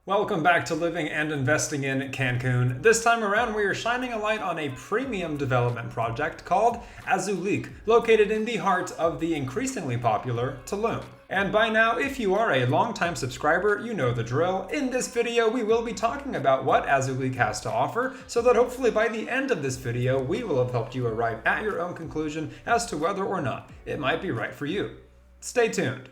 Welcome back to Living and Investing in Cancun. This time around, we are shining a light on a premium development project called Azulik, located in the heart of the increasingly popular Tulum. And by now, if you are a longtime subscriber, you know the drill. In this video, we will be talking about what Azulik has to offer, so that hopefully by the end of this video, we will have helped you arrive at your own conclusion as to whether or not it might be right for you. Stay tuned.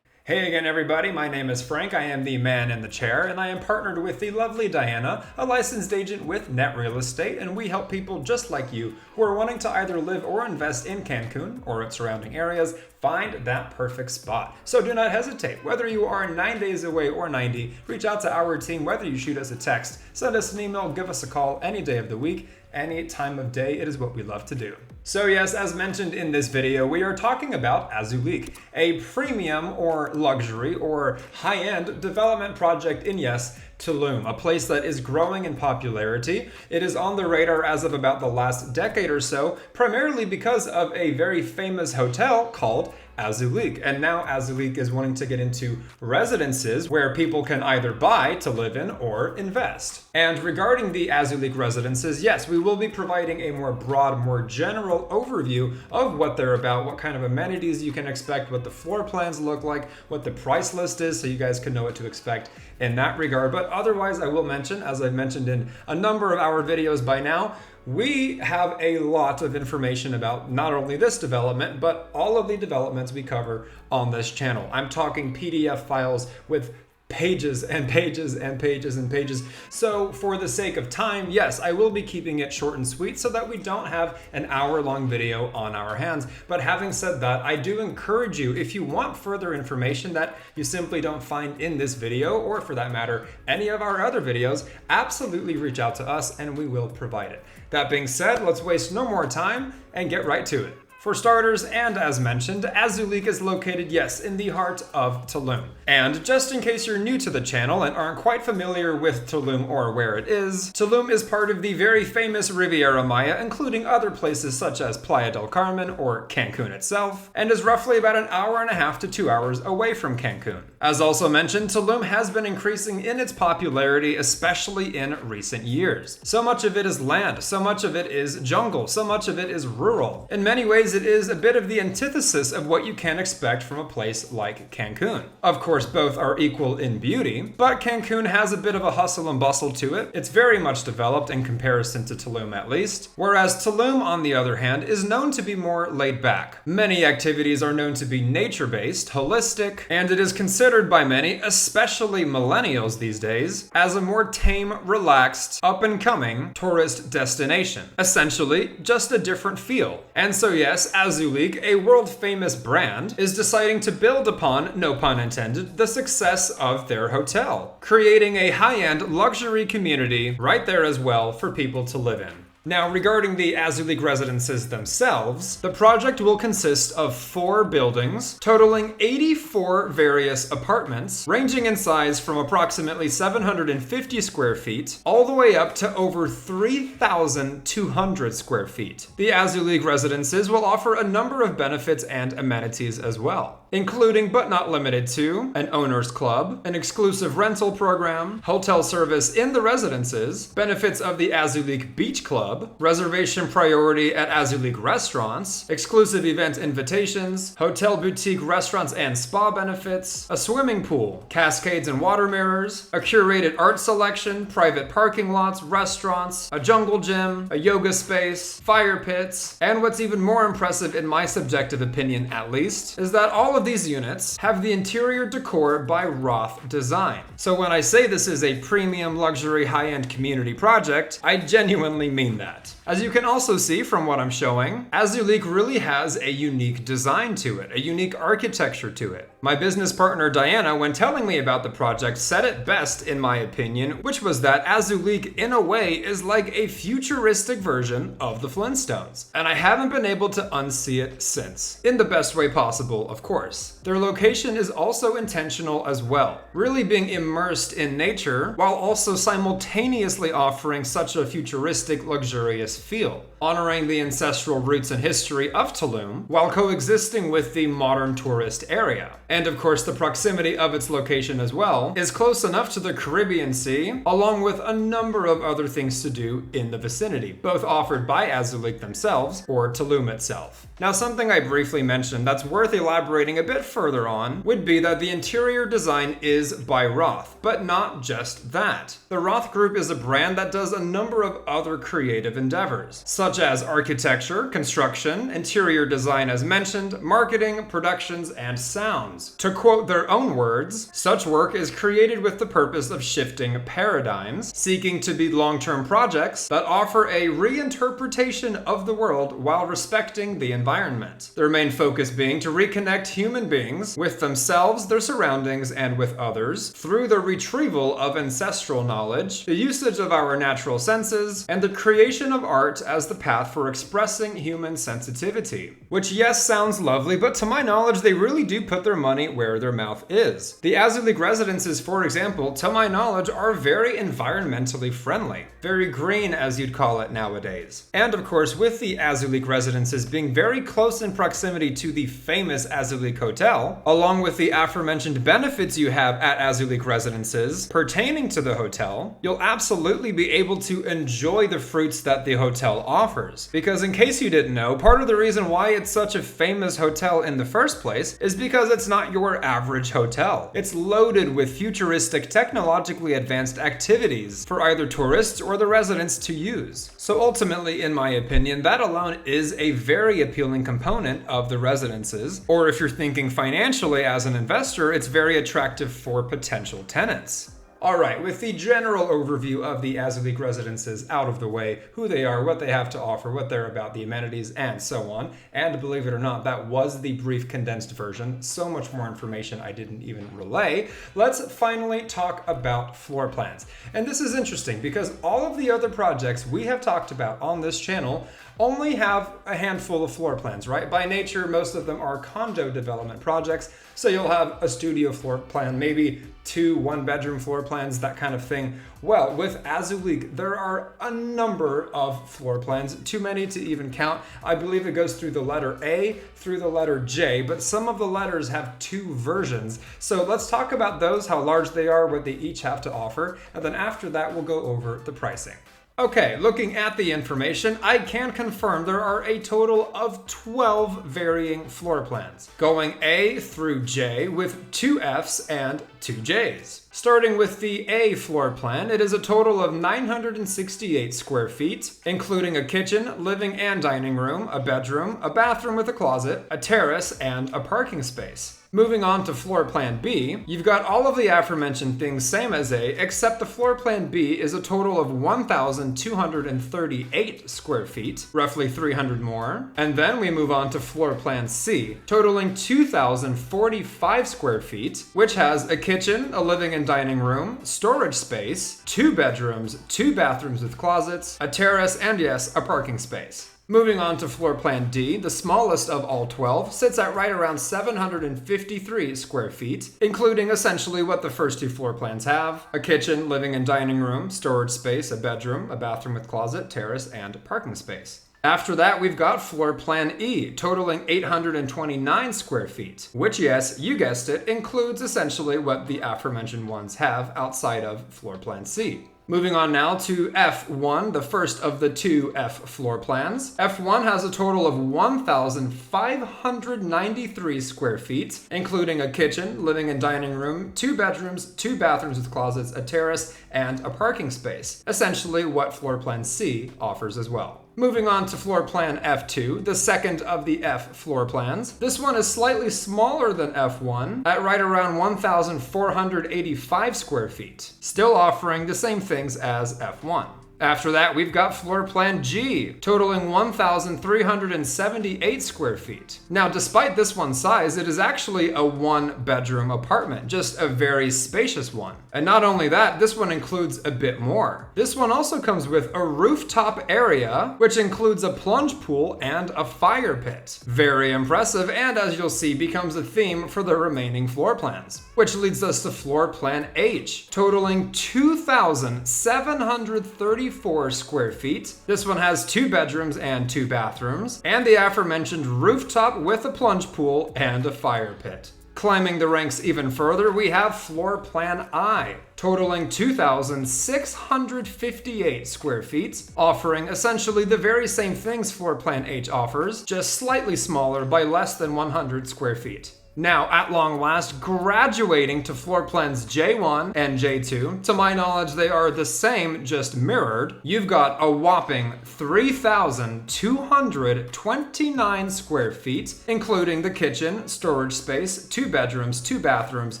Hey again everybody, my name is Frank, I am the man in the chair, and I am partnered with the lovely Diana, a licensed agent with Net Real Estate, and we help people just like you who are wanting to either live or invest in Cancun or its surrounding areas find that perfect spot. So do not hesitate. Whether you are 9 days away or 90, reach out to our team, whether you shoot us a text, send us an email, give us a call any day of the week, any time of day. It is what we love to do. So yes, as mentioned in this video, we are talking about Azulik, a premium or luxury or high-end development project in, yes, Tulum, a place that is growing in popularity. It is on the radar as of about the last decade or so, primarily because of a very famous hotel called Azulik. And now Azulik is wanting to get into residences where people can either buy to live in or invest. And regarding the Azulik residences, yes, we will be providing a more broad, more general overview of what they're about, what kind of amenities you can expect, what the floor plans look like, what the price list is, so you guys can know what to expect in that regard. But otherwise, I will mention, as I've mentioned in a number of our videos by now, we have a lot of information about not only this development, but all of the developments we cover on this channel. I'm talking PDF files with pages and pages and pages and pages. So for the sake of time, yes, I will be keeping it short and sweet so that we don't have an hour-long video on our hands. But having said that, I do encourage you, if you want further information that you simply don't find in this video, or for that matter, any of our other videos, absolutely reach out to us and we will provide it. That being said, let's waste no more time and get right to it. For starters, and as mentioned, Azulik is located, yes, in the heart of Tulum. And just in case you're new to the channel and aren't quite familiar with Tulum or where it is, Tulum is part of the very famous Riviera Maya, including other places such as Playa del Carmen or Cancun itself, and is roughly about an hour and a half to 2 hours away from Cancun. As also mentioned, Tulum has been increasing in its popularity, especially in recent years. So much of it is land, so much of it is jungle, so much of it is rural. In many ways, it is a bit of the antithesis of what you can expect from a place like Cancun. Of course, both are equal in beauty, but Cancun has a bit of a hustle and bustle to it. It's very much developed in comparison to Tulum at least, whereas Tulum, on the other hand, is known to be more laid back. Many activities are known to be nature-based, holistic, and it is considered by many, especially millennials these days, as a more tame, relaxed, up-and-coming tourist destination. Essentially, just a different feel. And so yes, Azulik, a world-famous brand, is deciding to build upon, no pun intended, the success of their hotel, creating a high-end luxury community right there as well for people to live in. Now, regarding the Azulik residences themselves, the project will consist of 4 buildings, totaling 84 various apartments, ranging in size from approximately 750 square feet, all the way up to over 3,200 square feet. The Azulik residences will offer a number of benefits and amenities as well, including but not limited to an owner's club, an exclusive rental program, hotel service in the residences, benefits of the Azulik Beach Club, reservation priority at Azulik restaurants, exclusive event invitations, hotel boutique restaurants and spa benefits, a swimming pool, cascades and water mirrors, a curated art selection, private parking lots, restaurants, a jungle gym, a yoga space, fire pits, and what's even more impressive in my subjective opinion at least, is that all of these units have the interior decor by Roth design. So when I say this is a premium luxury high-end community project, I genuinely mean that. As you can also see from what I'm showing, Azulik really has a unique design to it, a unique architecture to it. My business partner Diana, when telling me about the project, said it best in my opinion, which was that Azulik in a way is like a futuristic version of the Flintstones. And I haven't been able to unsee it since. In the best way possible, of course. Their location is also intentional as well, really being immersed in nature while also simultaneously offering such a futuristic, luxurious place feel, honoring the ancestral roots and history of Tulum while coexisting with the modern tourist area. And of course, the proximity of its location as well is close enough to the Caribbean Sea, along with a number of other things to do in the vicinity, both offered by Azulik themselves or Tulum itself. Now, something I briefly mentioned that's worth elaborating a bit further on would be that the interior design is by Roth, but not just that. The Roth Group is a brand that does a number of other creative endeavors, such as architecture, construction, interior design as mentioned, marketing, productions, and sounds. To quote their own words, such work is created with the purpose of shifting paradigms, seeking to be long-term projects that offer a reinterpretation of the world while respecting the environment. Their main focus being to reconnect human beings with themselves, their surroundings, and with others through the retrieval of ancestral knowledge, the usage of our natural senses, and the creation of art as the path for expressing human sensitivity. Which, yes, sounds lovely, but to my knowledge, they really do put their money where their mouth is. The Azulik residences, for example, to my knowledge, are very environmentally friendly. Very green, as you'd call it nowadays. And of course, with the Azulik residences being very close in proximity to the famous Azulik Hotel, along with the aforementioned benefits you have at Azulik residences pertaining to the hotel, you'll absolutely be able to enjoy the fruits that the hotel offers. Because in case you didn't know, part of the reason why it's such a famous hotel in the first place is because it's not your average hotel. It's loaded with futuristic, technologically advanced activities for either tourists or the residents to use. So ultimately, in my opinion, that alone is a very appealing component of the residences. Or if you're thinking financially as an investor, it's very attractive for potential tenants. Alright, with the general overview of the Azulik residences out of the way, who they are, what they have to offer, what they're about, the amenities, and so on, and believe it or not, that was the brief condensed version, so much more information I didn't even relay, let's finally talk about floor plans. And this is interesting because all of the other projects we have talked about on this channel only have a handful of floor plans, right? By nature, most of them are condo development projects, so you'll have a studio floor plan, maybe 2 one-bedroom floor plans, that kind of thing. Well, with Azulik, there are a number of floor plans, too many to even count. I believe it goes through the letter A through the letter J, but some of the letters have 2 versions. So let's talk about those, how large they are, what they each have to offer, and then after that, we'll go over the pricing. Okay, looking at the information, I can confirm there are a total of 12 varying floor plans, going A through J with 2 Fs and 2 Js. Starting with the A floor plan, it is a total of 968 square feet, including a kitchen, living and dining room, a bedroom, a bathroom with a closet, a terrace, and a parking space. Moving on to floor plan B, you've got all of the aforementioned things same as A, except the floor plan B is a total of 1,238 square feet, roughly 300 more. And then we move on to floor plan C, totaling 2,045 square feet, which has a kitchen, a living and dining room, storage space, 2 bedrooms, 2 bathrooms with closets, a terrace, and yes, a parking space. Moving on to floor plan D, the smallest of all 12, sits at right around 753 square feet, including essentially what the first 2 floor plans have: a kitchen, living and dining room, storage space, a bedroom, a bathroom with closet, terrace, and a parking space. After that, we've got floor plan E, totaling 829 square feet, which, yes, you guessed it, includes essentially what the aforementioned ones have outside of floor plan C. Moving on now to F1, the first of the 2 F floor plans. F1 has a total of 1,593 square feet, including a kitchen, living and dining room, 2 bedrooms, 2 bathrooms with closets, a terrace, and a parking space. Essentially what floor plan C offers as well. Moving on to floor plan F2, the second of the F floor plans. This one is slightly smaller than F1 at right around 1,485 square feet, still offering the same things as F1. After that, we've got floor plan G, totaling 1,378 square feet. Now, despite this one's size, it is actually a 1-bedroom apartment, just a very spacious one. And not only that, this one includes a bit more. This one also comes with a rooftop area, which includes a plunge pool and a fire pit. Very impressive, and as you'll see, becomes a theme for the remaining floor plans. Which leads us to floor plan H, totaling 2,734 34 square feet. This one has 2 bedrooms and 2 bathrooms, and the aforementioned rooftop with a plunge pool and a fire pit. Climbing the ranks even further, we have Floor Plan I, totaling 2,658 square feet, offering essentially the very same things Floor Plan H offers, just slightly smaller by less than 100 square feet. Now, at long last, graduating to floor plans J1 and J2, to my knowledge they are the same, just mirrored, you've got a whopping 3,229 square feet, including the kitchen, storage space, 2 bedrooms, 2 bathrooms,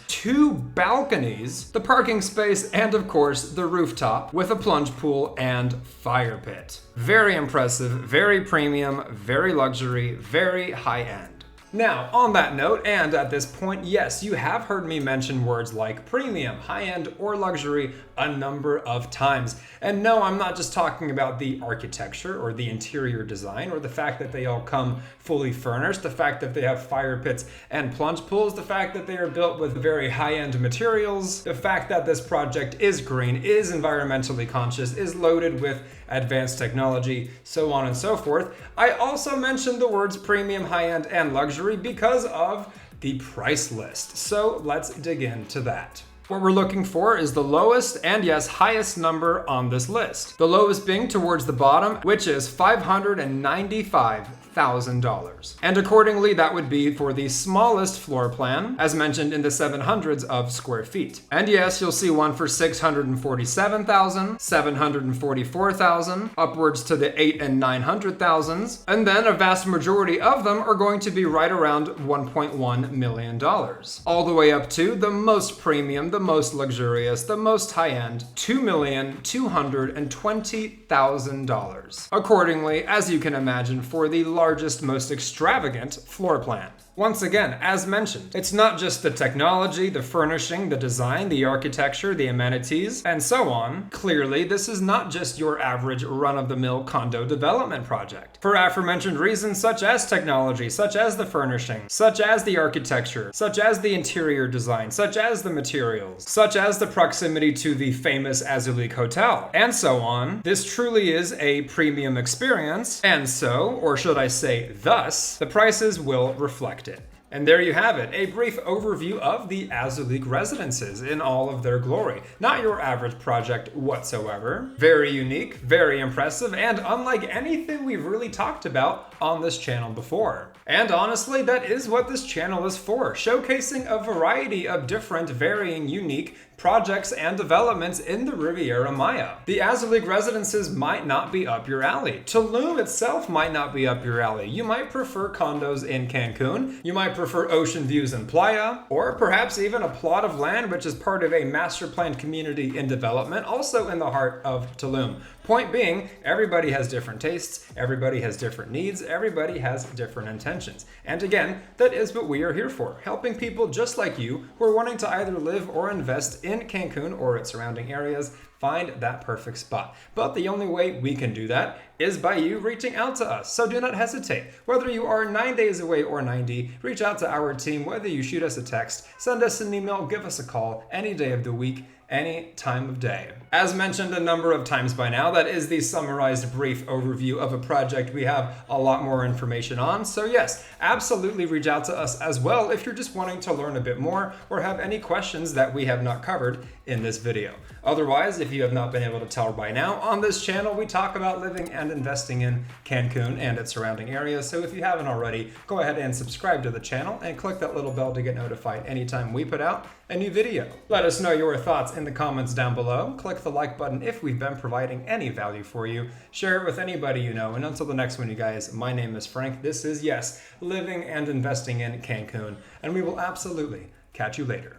2 balconies, the parking space, and of course, the rooftop with a plunge pool and fire pit. Very impressive, very premium, very luxury, very high end. Now, on that note, and at this point, yes, you have heard me mention words like premium, high-end, or luxury a number of times. And no, I'm not just talking about the architecture or the interior design or the fact that they all come fully furnished, the fact that they have fire pits and plunge pools, the fact that they are built with very high-end materials, the fact that this project is green, is environmentally conscious, is loaded with advanced technology, so on and so forth. I also mentioned the words premium, high-end, and luxury because of the price list. So let's dig into that. What we're looking for is the lowest and yes, highest number on this list. The lowest being towards the bottom, which is $595,000. And accordingly, that would be for the smallest floor plan, as mentioned in the 700s of square feet. And yes, you'll see one for $647,000, $744,000, upwards to the $800,000 and $900,000, and then a vast majority of them are going to be right around $1.1 million. All the way up to the most premium, the most luxurious, the most high-end, $2,220,000. Accordingly, as you can imagine, for the largest, most extravagant floor plan. Once again, as mentioned, it's not just the technology, the furnishing, the design, the architecture, the amenities, and so on. Clearly, this is not just your average run-of-the-mill condo development project. For aforementioned reasons such as technology, such as the furnishing, such as the architecture, such as the interior design, such as the materials, such as the proximity to the famous Azulik Hotel, and so on, this truly is a premium experience, and so, or should I say thus, the prices will reflect it. And there you have it, a brief overview of the Azulik residences in all of their glory. Not your average project whatsoever. Very unique, very impressive, and unlike anything we've really talked about on this channel before. And honestly, that is what this channel is for, showcasing a variety of different, varying, unique projects and developments in the Riviera Maya. The Azulik residences might not be up your alley. Tulum itself might not be up your alley. You might prefer condos in Cancun. You might prefer ocean views in Playa, or perhaps even a plot of land which is part of a master planned community in development, also in the heart of Tulum. Point being, everybody has different tastes, everybody has different needs, everybody has different intentions. And again, that is what we are here for, helping people just like you who are wanting to either live or invest in Cancun or its surrounding areas find that perfect spot. But the only way we can do that is by you reaching out to us. So do not hesitate. Whether you are 9 days away or 90, reach out to our team, whether you shoot us a text, send us an email, give us a call, any day of the week, any time of day. As mentioned a number of times by now, that is the summarized brief overview of a project we have a lot more information on. So yes, absolutely reach out to us as well if you're just wanting to learn a bit more or have any questions that we have not covered in this video. Otherwise, if you have not been able to tell by now, on this channel we talk about living and investing in Cancun and its surrounding areas. So if you haven't already, go ahead and subscribe to the channel and click that little bell to get notified anytime we put out a new video. Let us know your thoughts in the comments down below. Click the like button if we've been providing any value for you. Share it with anybody you know. And until the next one, you guys, my name is Frank. This is, yes, living and investing in Cancun. And we will absolutely catch you later.